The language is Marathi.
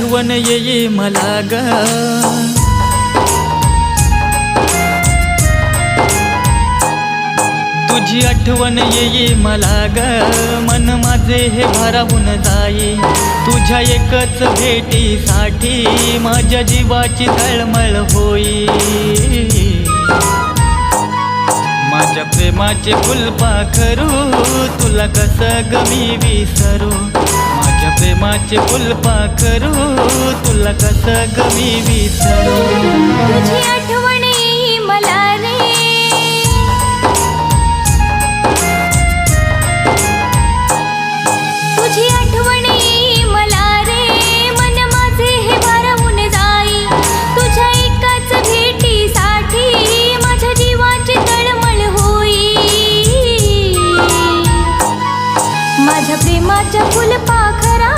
आठवण येई मला ग, तुझी आठवण येई मला ग, मन माझे हे भारावून जाई, तुझ्या एकच भेटीसाठी माझ्या जीवाची तळमळ होई। माझ्या प्रेमाचे फुलपाखरू तुला कसं ग मी विसरू, माझ्या प्रेमाचे फुलपाखरू तुला कसं ग मी विसरू। तुझी आठवण